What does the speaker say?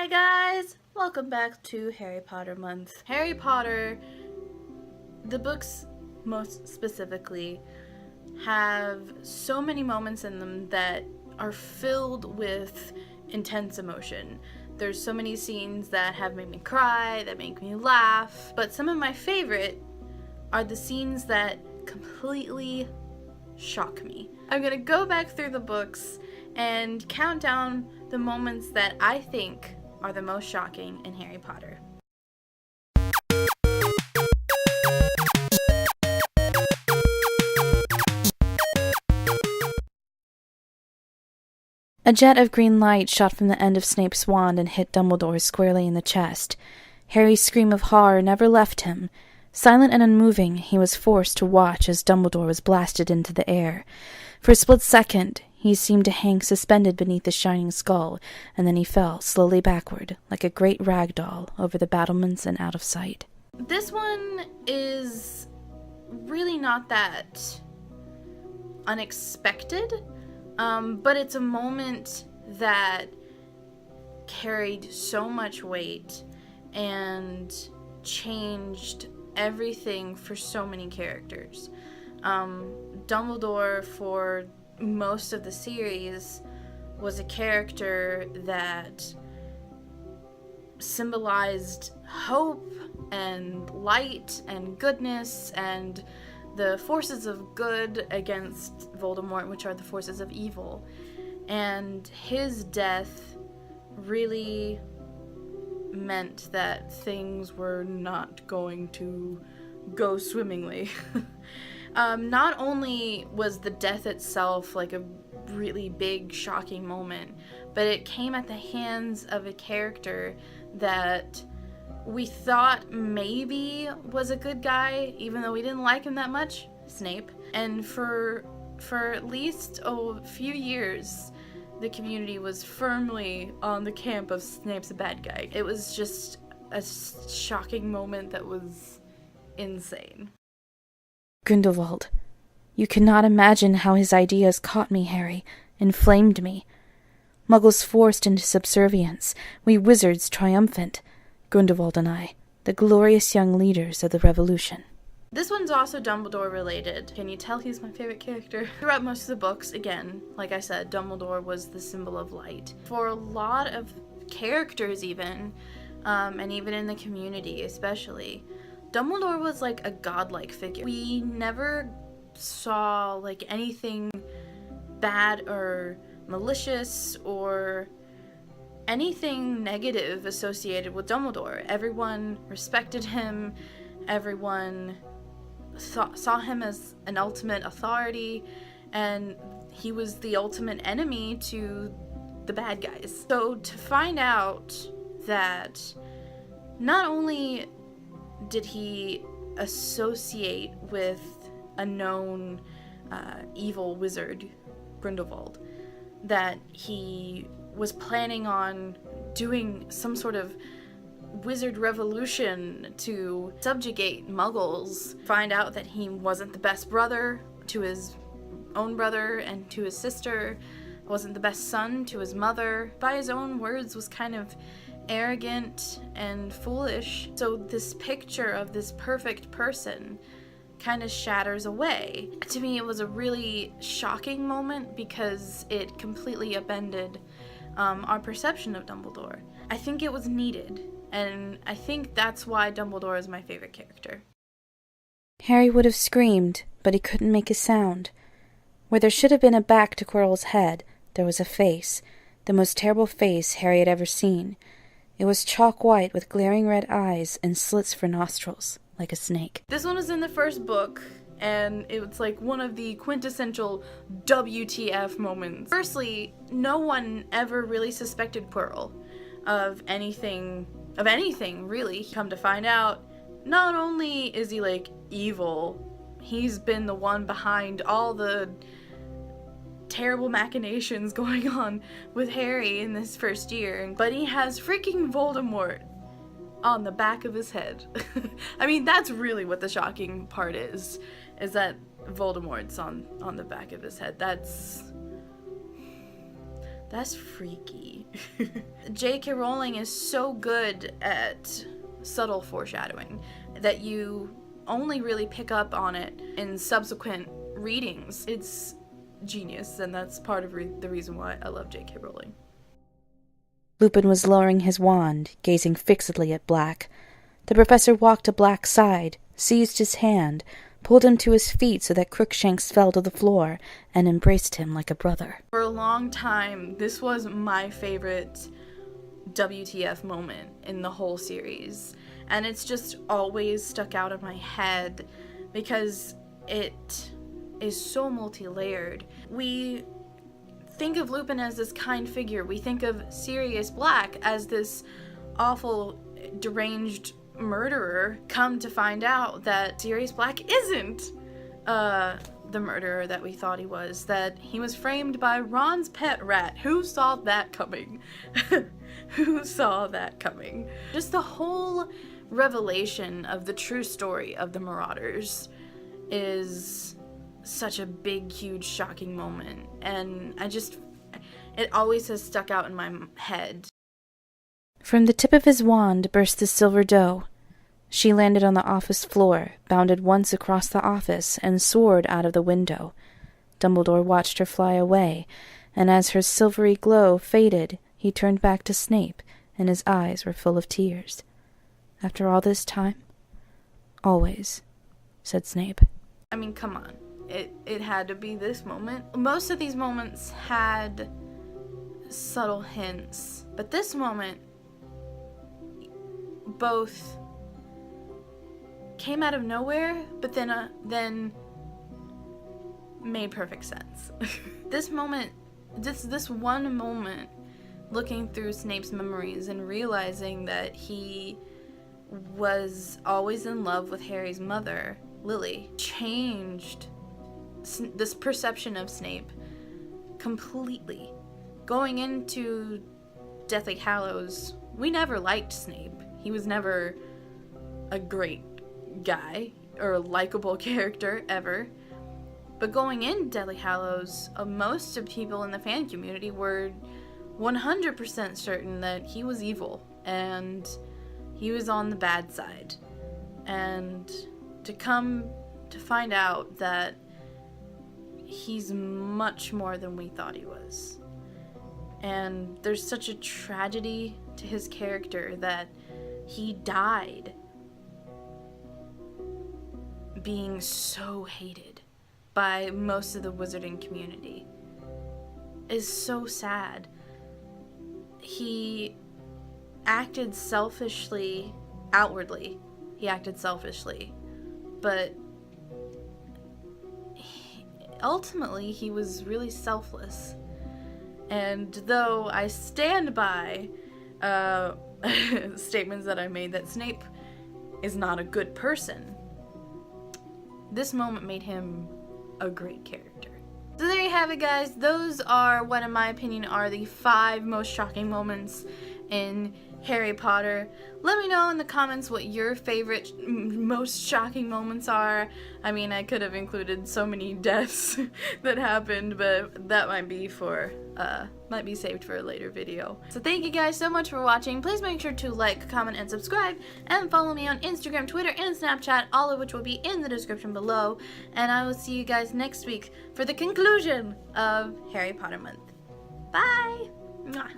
Hi guys! Welcome back to Harry Potter month. Harry Potter, the books most specifically, have so many moments in them that are filled with intense emotion. There's so many scenes that have made me cry, that make me laugh, but some of my favorite are the scenes that completely shock me. I'm gonna go back through the books and count down the moments that I think are the most shocking in Harry Potter. A jet of green light shot from the end of Snape's wand and hit Dumbledore squarely in the chest. Harry's scream of horror never left him. Silent and unmoving, he was forced to watch as Dumbledore was blasted into the air. For a split second, he seemed to hang suspended beneath the shining skull, and then he fell slowly backward, like a great rag doll, over the battlements and out of sight. This one is really not that unexpected, but it's a moment that carried so much weight and changed everything for so many characters. Dumbledore, for most of the series, was a character that symbolized hope and light and goodness and the forces of good against Voldemort, which are the forces of evil. And his death really meant that things were not going to go swimmingly. Not only was the death itself like a really big, shocking moment, but it came at the hands of a character that we thought maybe was a good guy, even though we didn't like him that much, Snape. And for at least a few years, the community was firmly on the camp of Snape's a bad guy. It was just a shocking moment that was insane. Grindelwald. You cannot imagine how his ideas caught me, Harry, inflamed me. Muggles forced into subservience, we wizards triumphant, Grindelwald and I, the glorious young leaders of the revolution. This one's also Dumbledore related. Can you tell he's my favorite character? Throughout most of the books, again, like I said, Dumbledore was the symbol of light. For a lot of characters even, and even in the community especially, Dumbledore was like a godlike figure. We never saw like anything bad or malicious or anything negative associated with Dumbledore. Everyone respected him. Everyone saw him as an ultimate authority, and he was the ultimate enemy to the bad guys. So to find out that not only did he associate with a known evil wizard, Grindelwald, that he was planning on doing some sort of wizard revolution to subjugate Muggles, find out that he wasn't the best brother to his own brother and to his sister, wasn't the best son to his mother, by his own words was kind of arrogant and foolish. So this picture of this perfect person kind of shatters away. To me, it was a really shocking moment because it completely upended our perception of Dumbledore. I think it was needed, and I think that's why Dumbledore is my favorite character. Harry would have screamed, but he couldn't make a sound. Where there should have been a back to Quirrell's head, there was a face, the most terrible face Harry had ever seen. It was chalk white with glaring red eyes and slits for nostrils, like a snake. This one was in the first book, and it was like one of the quintessential WTF moments. Firstly, no one ever really suspected Quirrell of anything really. Come to find out, not only is he like evil, he's been the one behind all the terrible machinations going on with Harry in this first year, but he has freaking Voldemort on the back of his head. I mean, that's really what the shocking part is that Voldemort's on the back of his head. That's That's freaky. J.K. Rowling is so good at subtle foreshadowing that you only really pick up on it in subsequent readings. It's genius, and that's part of the reason why I love J.K. Rowling. Lupin was lowering his wand, gazing fixedly at Black. The professor walked to Black's side, seized his hand, pulled him to his feet so that Crookshanks fell to the floor, and embraced him like a brother. For a long time, this was my favorite WTF moment in the whole series. And it's just always stuck out in my head because it is so multi-layered. We think of Lupin as this kind figure. We think of Sirius Black as this awful, deranged murderer. Come to find out that Sirius Black isn't the murderer that we thought he was. That he was framed by Ron's pet rat. Who saw that coming? Who saw that coming? Just the whole revelation of the true story of the Marauders is such a big, huge, shocking moment. And it always has stuck out in my head. From the tip of his wand burst the silver doe. She landed on the office floor, bounded once across the office, and soared out of the window. Dumbledore watched her fly away, and as her silvery glow faded, he turned back to Snape, and his eyes were full of tears. After all this time? Always, said Snape. I mean, come on. It had to be this moment. Most of these moments had subtle hints, but this moment both came out of nowhere, but then made perfect sense. This one moment, looking through Snape's memories and realizing that he was always in love with Harry's mother, Lily, changed this perception of Snape completely. Going into Deathly Hallows, we never liked Snape. He was never a great guy or a likable character ever. But going in Deathly Hallows, most of people in the fan community were 100% certain that he was evil and he was on the bad side. And to come to find out that he's much more than we thought he was. And there's such a tragedy to his character that he died being so hated by most of the wizarding community. Is so sad. He acted selfishly, outwardly. He acted selfishly. But ultimately, he was really selfless. And though I stand by statements that I made that Snape is not a good person, this moment made him a great character. So there you have it, guys. Those are what, in my opinion, are the 5 most shocking moments in Harry Potter. Let me know in the comments what your favorite most shocking moments are. I mean, I could have included so many deaths that happened, but that might be saved for a later video. So thank you guys so much for watching. Please make sure to like, comment, and subscribe, and follow me on Instagram, Twitter, and Snapchat, all of which will be in the description below. And I will see you guys next week for the conclusion of Harry Potter month. Bye! Mwah.